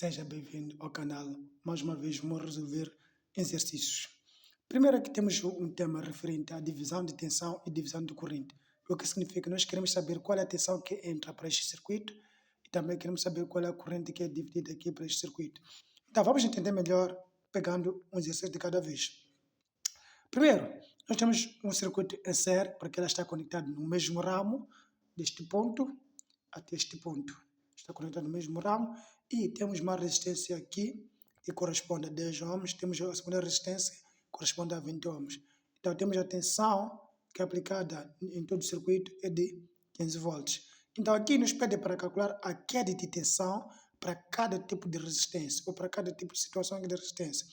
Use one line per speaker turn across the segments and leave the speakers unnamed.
Seja bem-vindo ao canal. Mais uma vez vamos resolver exercícios. Primeiro aqui temos um tema referente à divisão de tensão e divisão de corrente. O que significa que nós queremos saber qual é a tensão que entra para este circuito e também queremos saber qual é a corrente que é dividida aqui para este circuito. Então vamos entender melhor pegando um exercício de cada vez. Primeiro, nós temos um circuito em série porque ela está conectada no mesmo ramo deste ponto até este ponto. Está conectado no mesmo ramo e temos uma resistência aqui que corresponde a 10 ohms, temos a segunda resistência que corresponde a 20 ohms. Então temos a tensão que é aplicada em todo o circuito é de 15 volts. Então aqui nos pede para calcular a queda de tensão para cada tipo de resistência ou para cada tipo de situação de resistência.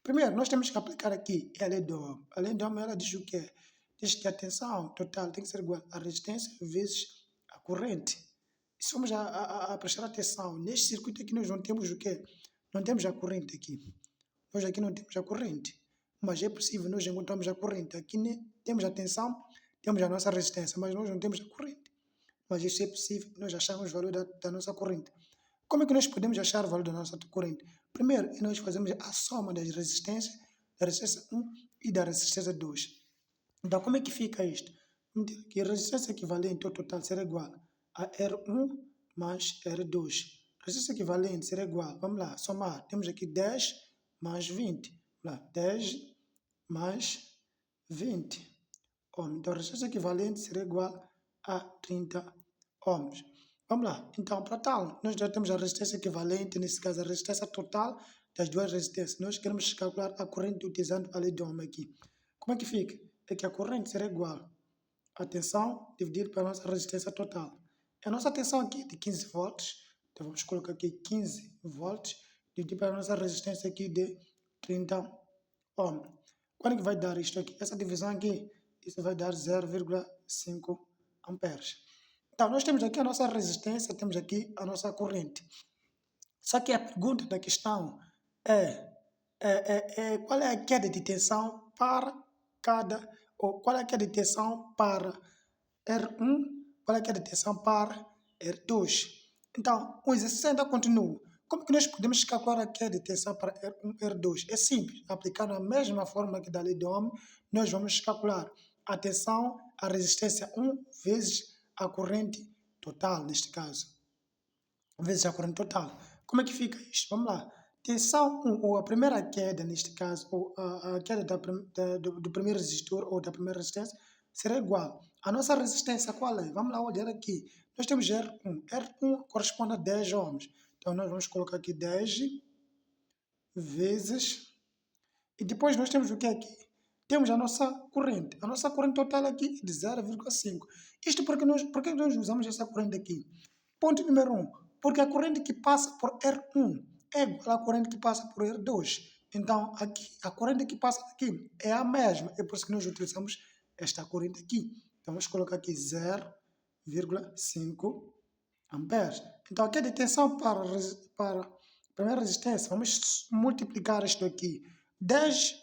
Primeiro, nós temos que aplicar aqui a lei de Ohm. A lei de Ohm ela diz o quê? Diz que a tensão total tem que ser igual à resistência vezes a corrente. Se formos a prestar atenção, neste circuito aqui nós não temos o quê? Não temos a corrente aqui. Nós aqui não temos a corrente. Mas é possível nós encontrarmos a corrente. Aqui temos a tensão, temos a nossa resistência, mas nós não temos a corrente. Mas isso é possível nós acharmos o valor da nossa corrente. Como é que nós podemos achar o valor da nossa corrente? Primeiro, nós fazemos a soma das resistências, da resistência 1 e da resistência 2. Então, como é que fica isto? Vamos ter que a resistência equivalente ao total será igual a R1 mais R2. Resistência equivalente será igual, vamos lá, somar. Temos aqui 10 mais 20. Vamos lá, 10 mais 20 ohms. Então, a resistência equivalente será igual a 30 ohms. Vamos lá, então para tal, nós já temos a resistência equivalente, nesse caso a resistência total das duas resistências. Nós queremos calcular a corrente utilizando a lei de Ohm aqui. Como é que fica? É que a corrente será igual a tensão dividido pela nossa resistência total. A nossa tensão aqui é de 15 volts, então vamos colocar aqui 15 volts, dividido pela nossa resistência aqui de 30 ohms. Quando é que vai dar isto aqui? Essa divisão aqui, isso vai dar 0,5 amperes. Então, nós temos aqui a nossa resistência, temos aqui a nossa corrente. Só que a pergunta da questão é qual é a queda de tensão para cada, ou qual é a queda de tensão para R1, qual é a queda de tensão para R2. Então, o exercício ainda continua. Como que nós podemos calcular a queda de tensão para R1 e R2? É simples, aplicando a mesma fórmula que da lei de Ohm, nós vamos calcular a tensão, a resistência 1 vezes a corrente total, neste caso, vezes a corrente total. Como é que fica isto? Vamos lá. Tensão 1, ou a primeira queda, neste caso, ou a queda do primeiro resistor ou da primeira resistência, será igual. A nossa resistência qual é? Vamos lá olhar aqui. Nós temos R1. R1 corresponde a 10 ohms. Então, nós vamos colocar aqui 10 vezes... E depois nós temos o que aqui? Temos a nossa corrente. A nossa corrente total aqui é de 0,5. Isto porque nós usamos essa corrente aqui. Ponto número 1. Porque a corrente que passa por R1 é igual à corrente que passa por R2. Então, aqui, a corrente que passa aqui é a mesma. É por isso que nós utilizamos esta corrente aqui. Então, vamos colocar aqui 0,5 amperes. Então, aqui a tensão para a primeira resistência, vamos multiplicar isto aqui. 10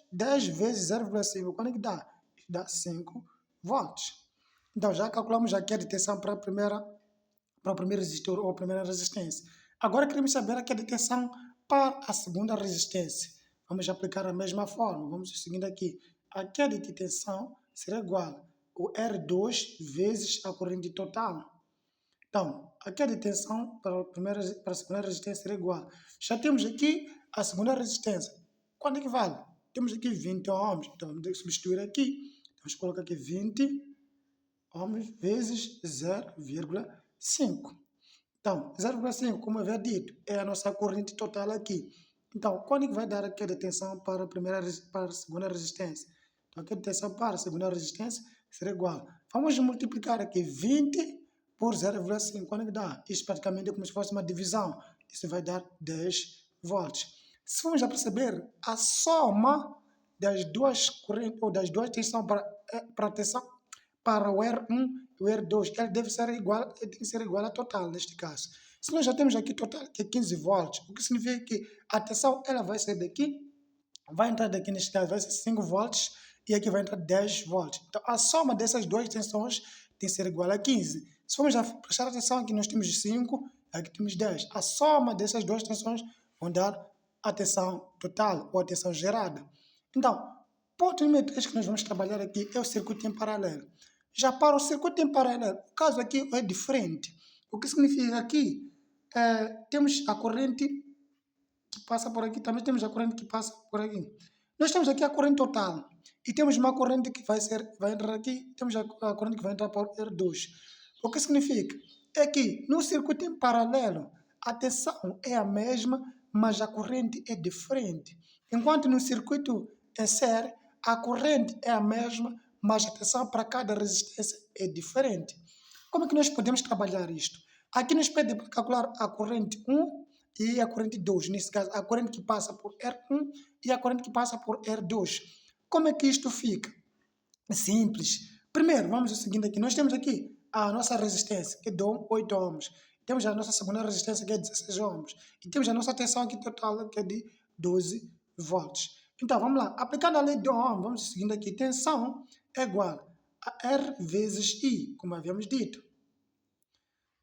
vezes 0,5, quando é que dá? Dá 5 volts. Então, já calculamos aqui a tensão para o primeiro resistor ou a primeira resistência. Agora, queremos saber aqui a tensão para a segunda resistência. Vamos aplicar a mesma forma. Vamos seguindo aqui. A queda de tensão será igual ao R2 vezes a corrente total. Então, a queda de tensão para a segunda resistência será igual. Já temos aqui a segunda resistência. Quanto é que vale? Temos aqui 20 ohms. Então, vamos ter que substituir aqui. Vamos colocar aqui 20 ohms vezes 0,5. Então, 0,5, como eu havia dito, é a nossa corrente total aqui. Então, quando é que vai dar a queda de tensão para a segunda resistência? Então, a queda de tensão para a segunda resistência será igual. Vamos multiplicar aqui 20 por 0,5. Quando é que dá? Isso praticamente é como se fosse uma divisão. Isso vai dar 10 volts. Se vamos já perceber, a soma das duas correntes, ou das duas tensões para a tensão para o R1 e o R2, ele deve ser igual, tem que ser igual a total neste caso. Se nós já temos aqui total que é 15 volts, o que significa que a tensão ela vai sair daqui, vai entrar daqui neste caso, vai ser 5 volts e aqui vai entrar 10 volts. Então a soma dessas duas tensões tem que ser igual a 15. Se formos já prestar atenção, aqui nós temos 5, aqui temos 10. A soma dessas duas tensões vão dar a tensão total ou a tensão gerada. Então, ponto número 3 que nós vamos trabalhar aqui é o circuito em paralelo. Já para o circuito em paralelo, o caso aqui é diferente. O que significa aqui? Temos a corrente que passa por aqui, também temos a corrente que passa por aqui. Nós temos aqui a corrente total e temos uma corrente que vai entrar aqui, temos a corrente que vai entrar por R2. O que significa? É que no circuito em paralelo a tensão é a mesma, mas a corrente é diferente. Enquanto no circuito em série a corrente é a mesma, mas a tensão para cada resistência é diferente. Como é que nós podemos trabalhar isto? Aqui nos pede para calcular a corrente 1 e a corrente 2. Nesse caso, a corrente que passa por R1 e a corrente que passa por R2. Como é que isto fica? Simples. Primeiro, vamos ao seguinte aqui. Nós temos aqui a nossa resistência, que é de 8 ohms. Temos a nossa segunda resistência, que é de 16 ohms. E temos a nossa tensão aqui total, que é de 12 volts. Então, vamos lá. Aplicando a lei de Ohm, vamos ao seguinte aqui. Tensão é igual a R vezes I, como havíamos dito.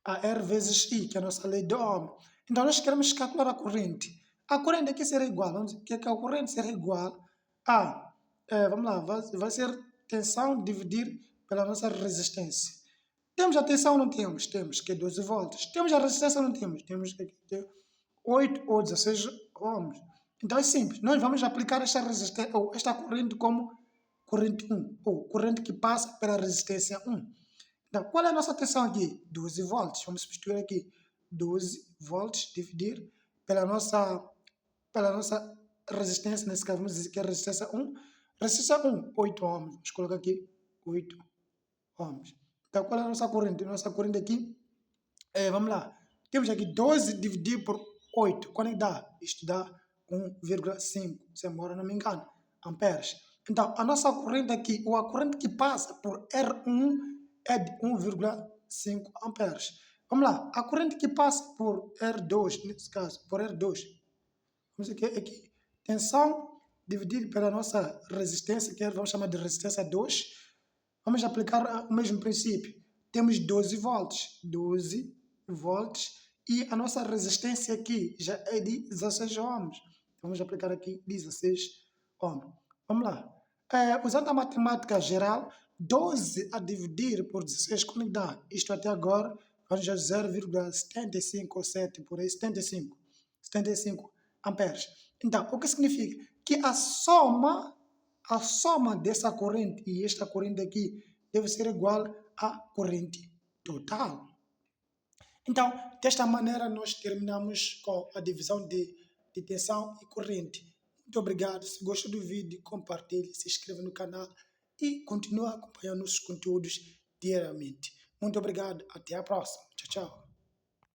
A R vezes I, que é a nossa lei de Ohm. Então, nós queremos calcular a corrente. A corrente aqui será igual. Vamos dizer que a corrente será igual a... vamos lá, vai ser tensão dividir pela nossa resistência. Temos a tensão ou não temos? Temos, que é 12 volts. Temos a resistência ou não temos? Temos que ter 8 ou 16 ohms. Então é simples. Nós vamos aplicar esta resistência, ou esta corrente como corrente 1, ou corrente que passa pela resistência 1. Então, qual é a nossa tensão aqui? 12 volts. Vamos substituir aqui 12 volts dividir pela nossa resistência. Nesse caso, vamos dizer que é a resistência 1. Resistência 1, 8 ohms. Vamos colocar aqui 8 ohms. Então, qual é a nossa corrente? Nossa corrente aqui, vamos lá. Temos aqui 12 dividido por 8. Quando é que dá? Isto dá 1,5, se agora não me engano, amperes. Então, a nossa corrente aqui, ou a corrente que passa por R1 é de 1,5 amperes. Vamos lá, a corrente que passa por R2, nesse caso, por R2, vamos dizer que aqui, tensão dividido pela nossa resistência, que vamos chamar de resistência 2, vamos aplicar o mesmo princípio. Temos 12 volts, 12 volts, e a nossa resistência aqui já é de 16 ohms. Vamos aplicar aqui 16 ohms. Vamos lá. Usando a matemática geral, 12 a dividir por 16, quando dá? Isto até agora, vamos já 0,75 por aí, 75 amperes. Então, o que significa? Que a soma dessa corrente e esta corrente aqui deve ser igual à corrente total. Então, desta maneira, nós terminamos com a divisão de tensão e corrente. Muito obrigado. Se gostou do vídeo, compartilhe, se inscreva no canal e continue acompanhando nossos conteúdos diariamente. Muito obrigado. Até a próxima. Tchau, tchau.